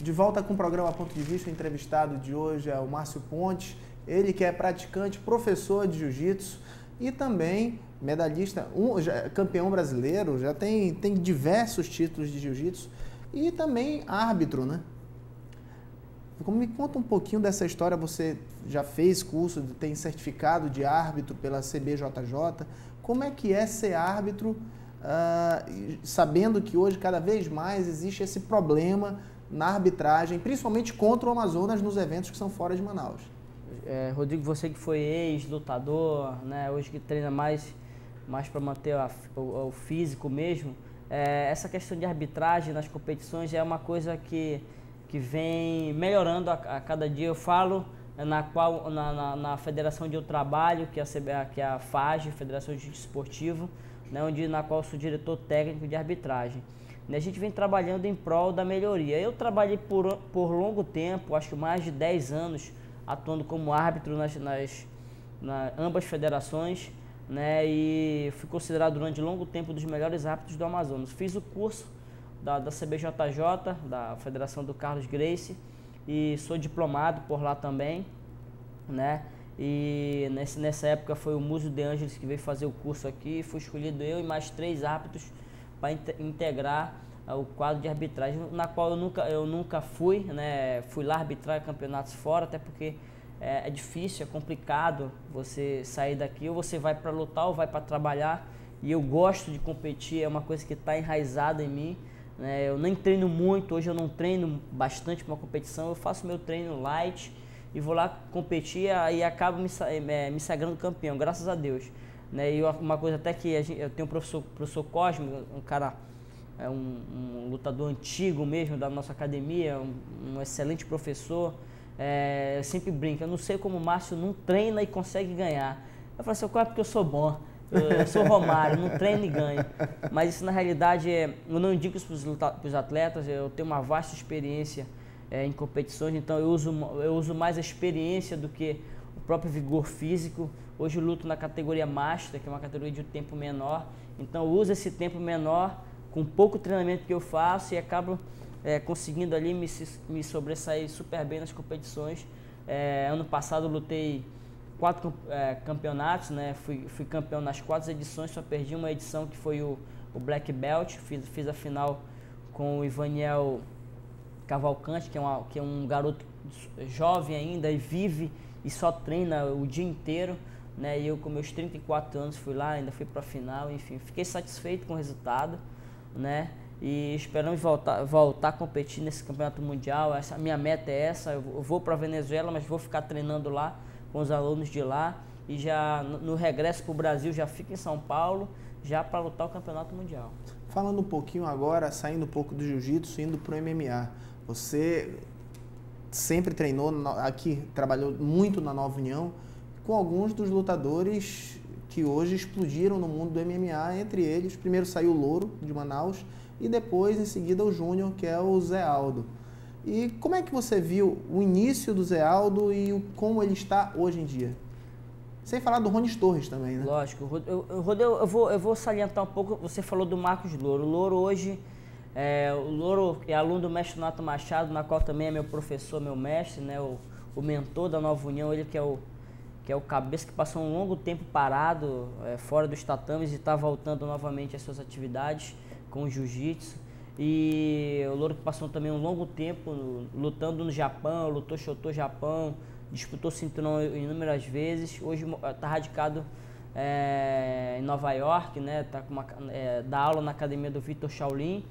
De volta com o programa Ponto de Vista, o entrevistado de hoje é o Márcio Pontes, ele que é praticante, professor de jiu-jitsu e também medalhista, campeão brasileiro, já tem diversos títulos de jiu-jitsu e também árbitro, né? Me conta um pouquinho dessa história, você já fez curso, tem certificado de árbitro pela CBJJ, como é que é ser árbitro, sabendo que hoje cada vez mais existe esse problema na arbitragem, principalmente contra o Amazonas nos eventos que são fora de Manaus? Rodrigo, você que foi ex-lutador, né, hoje que treina mais para manter o físico mesmo, essa questão de arbitragem nas competições é uma coisa que vem melhorando a cada dia. Eu falo na federação onde eu trabalho, que é a FAGE, Federação de Jiu-Jitsu Esportivo, né, na qual eu sou diretor técnico de arbitragem. A gente vem trabalhando em prol da melhoria. Eu trabalhei por longo tempo, acho que mais de 10 anos, atuando como árbitro nas ambas federações, né, e fui considerado durante longo tempo um dos melhores árbitros do Amazonas. Fiz o curso da CBJJ, da Federação do Carlos Gracie, e sou diplomado por lá também, né? E nessa época foi o Múzio de Ângeles que veio fazer o curso aqui, fui escolhido eu e mais 3 árbitros para integrar o quadro de arbitragem, na qual eu nunca fui, né? Fui lá arbitrar campeonatos fora, até porque é difícil, é complicado você sair daqui, ou você vai para lutar ou vai para trabalhar, e eu gosto de competir, é uma coisa que está enraizada em mim, né? Eu nem treino muito, hoje eu não treino bastante para uma competição, eu faço meu treino light e vou lá competir e acabo me sagrando campeão, graças a Deus, né? E uma coisa até que eu tenho um professor Cosme, um cara, um lutador antigo mesmo da nossa academia, um excelente professor. Eu sempre brinco, eu não sei como o Márcio não treina e consegue ganhar. Eu falo assim, qual é porque eu sou bom? Eu sou Romário, não treino e ganho. Mas isso na realidade, eu não indico isso para os atletas, eu tenho uma vasta experiência em competições, então eu uso mais a experiência do que o próprio vigor físico. Hoje eu luto na categoria Master, que é uma categoria de tempo menor, então eu uso esse tempo menor com pouco treinamento que eu faço e acabo conseguindo ali me sobressair super bem nas competições. Ano passado eu lutei 4 campeonatos, né? Fui campeão nas 4 edições, só perdi uma edição que foi o Black Belt. Fiz a final com o Ivaniel Cavalcante, que é um garoto jovem ainda e vive e só treina o dia inteiro, né? E eu com meus 34 anos fui lá, ainda fui para a final, enfim, fiquei satisfeito com o resultado, né? E esperamos voltar a competir nesse campeonato mundial. A minha meta é essa. Eu vou para a Venezuela, mas vou ficar treinando lá com os alunos de lá e já no regresso para o Brasil já fico em São Paulo já para lutar o campeonato mundial. Falando um pouquinho agora, saindo um pouco do jiu-jitsu, indo para o MMA. Você sempre treinou aqui, trabalhou muito na Nova União com alguns dos lutadores que hoje explodiram no mundo do MMA, entre eles, primeiro saiu o Louro, de Manaus, e depois, em seguida, o Júnior, que é o Zé Aldo. E como é que você viu o início do Zé Aldo e como ele está hoje em dia? Sem falar do Ronis Torres também, né? Lógico. Eu vou salientar um pouco, você falou do Marcos Louro. O Louro hoje, o Louro é aluno do mestre Nato Machado, na qual também é meu professor, meu mestre, né? O mentor da Nova União, ele que é o cabeça que passou um longo tempo parado, fora dos tatames e está voltando novamente às suas atividades com o jiu-jitsu. E o Louro que passou também um longo tempo lutando no Japão, lutou Shoto Japão, disputou cinturão inúmeras vezes. Hoje está radicado em Nova York, né? Dá aula na academia do Vitor Shaolin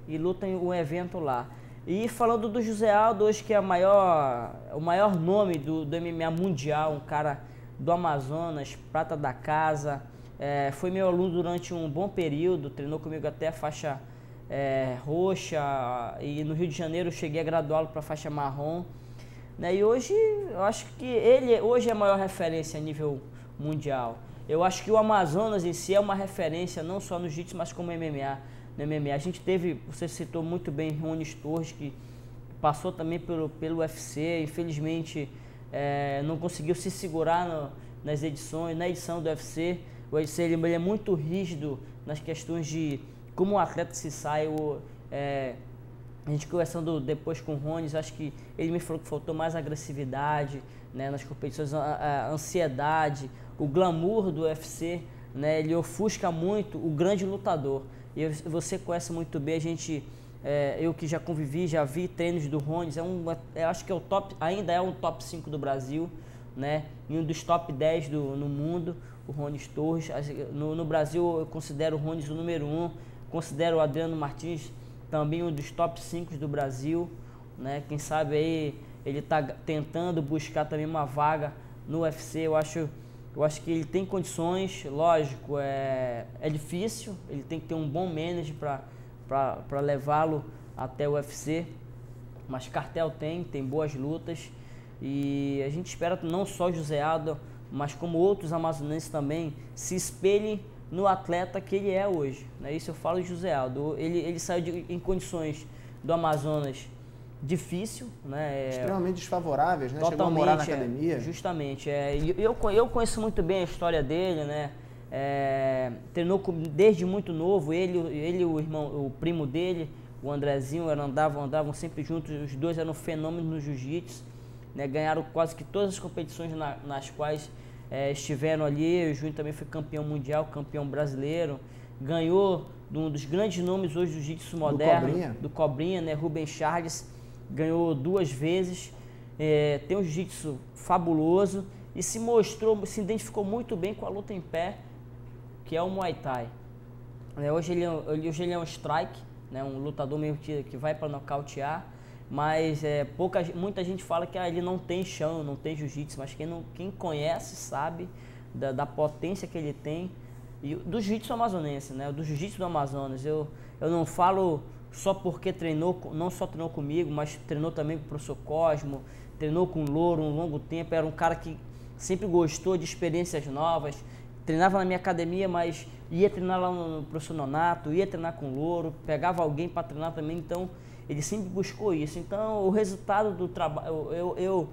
e luta em um evento lá. E falando do José Aldo, hoje que é o maior nome do MMA mundial, um cara do Amazonas, prata da casa, foi meu aluno durante um bom período, treinou comigo até a faixa roxa, e no Rio de Janeiro eu cheguei a graduá-lo para a faixa marrom, né? E hoje eu acho que ele hoje é a maior referência a nível mundial. Eu acho que o Amazonas em si é uma referência não só no jiu-jitsu, mas como MMA. No MMA a gente teve, você citou muito bem, Ronis Torres, que passou também pelo UFC, infelizmente não conseguiu se segurar nas edições, na edição do UFC. O UFC ele é muito rígido nas questões de como o atleta se sai, A gente conversando depois com o Rones, acho que ele me falou que faltou mais agressividade, né, nas competições, a ansiedade, o glamour do UFC, né, ele ofusca muito o grande lutador. E você conhece muito bem, a gente, eu que já convivi, já vi treinos do Rones, eu acho que ainda é um top 5 do Brasil, né, e um dos top 10 no mundo, o Rones Torres. No Brasil eu considero o Rones o número 1, considero o Adriano Martins também um dos top 5 do Brasil, né? Quem sabe aí ele está tentando buscar também uma vaga no UFC. Eu acho que ele tem condições, lógico, é difícil, ele tem que ter um bom manager para levá-lo até o UFC, mas cartel tem boas lutas, e a gente espera que não só o José Aldo, mas como outros amazonenses também se espelhem no atleta que ele é hoje, né? Isso eu falo de José Aldo. Ele saiu em condições do Amazonas difícil, né? Extremamente desfavoráveis, né? Totalmente, chegou a morar na academia. Justamente. Eu conheço muito bem a história dele, né? Treinou desde muito novo, ele o primo dele, o Andrezinho, andavam sempre juntos, os dois eram fenômenos no jiu-jitsu, né? Ganharam quase que todas as competições nas quais estiveram ali. O Júnior também foi campeão mundial, campeão brasileiro, ganhou de um dos grandes nomes hoje do jiu-jitsu moderno, do Cobrinha, né? Rubens Charles, ganhou 2 vezes, tem um jiu-jitsu fabuloso e se identificou muito bem com a luta em pé, que é o Muay Thai. Hoje ele é um strike, né? Um lutador mesmo que vai para nocautear, mas muita gente fala que ele não tem chão, não tem jiu-jitsu, mas quem conhece sabe da potência que ele tem, e do jiu-jitsu amazonense, né? Do jiu-jitsu do Amazonas. Eu não falo só porque não só treinou comigo, mas treinou também com o professor Cosmo, treinou com o Louro um longo tempo, era um cara que sempre gostou de experiências novas, treinava na minha academia, mas ia treinar lá no professor Nonato, ia treinar com o Louro, pegava alguém para treinar também, então ele sempre buscou isso. Então, o resultado do trabalho,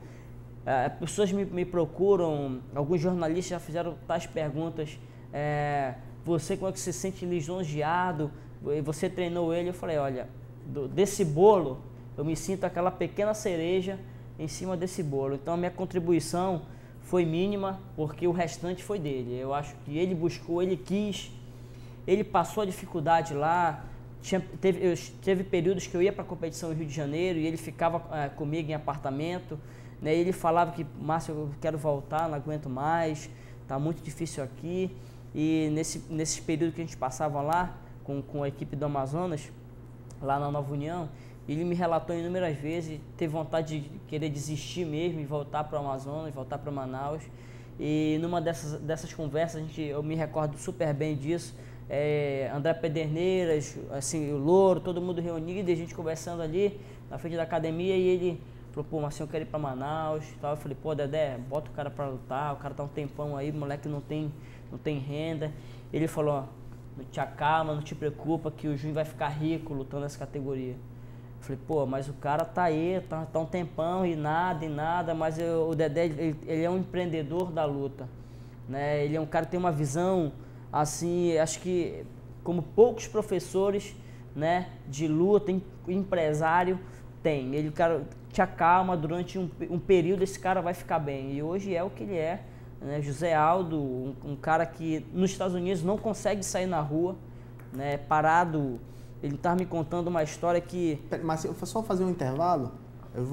pessoas me procuram, alguns jornalistas já fizeram tais perguntas, você, como é que se sente lisonjeado, você treinou ele? Eu falei, olha, desse bolo, eu me sinto aquela pequena cereja em cima desse bolo. Então, a minha contribuição foi mínima, porque o restante foi dele. Eu acho que ele buscou, ele quis, ele passou a dificuldade lá. Teve períodos que eu ia para a competição no Rio de Janeiro e ele ficava comigo em apartamento, né? E ele falava que, Márcio, eu quero voltar, não aguento mais, tá muito difícil aqui. E nesse período que a gente passava lá com a equipe do Amazonas, lá na Nova União, ele me relatou inúmeras vezes, teve vontade de querer desistir mesmo e voltar para o Amazonas, voltar para Manaus. E numa dessas conversas, eu me recordo super bem disso, André Pederneiras, assim, o Louro, todo mundo reunido, e a gente conversando ali na frente da academia, e ele falou, pô, Marcinho, eu quero ir pra Manaus e tal. Eu falei, pô, Dedé, bota o cara pra lutar, o cara tá um tempão aí, o moleque não tem renda. Ele falou, ó, não te acalma, não te preocupa que o Júnior vai ficar rico lutando nessa categoria. Eu falei, pô, mas o cara tá aí, tá um tempão e nada, mas o Dedé, ele é um empreendedor da luta, né? Ele é um cara que tem uma visão, assim, acho que como poucos professores, né, de luta, empresário, tem. Ele, cara, te acalma durante um período, esse cara vai ficar bem. E hoje é o que ele é, né? José Aldo, um cara que nos Estados Unidos não consegue sair na rua, né, parado. Ele estava me contando uma história que... Mas eu vou só fazer um intervalo,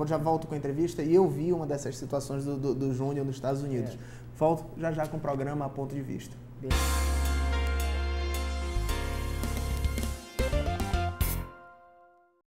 já volto com a entrevista, e eu vi uma dessas situações do Júnior nos Estados Unidos. Volto já com o programa A Ponto de Vista. Beleza.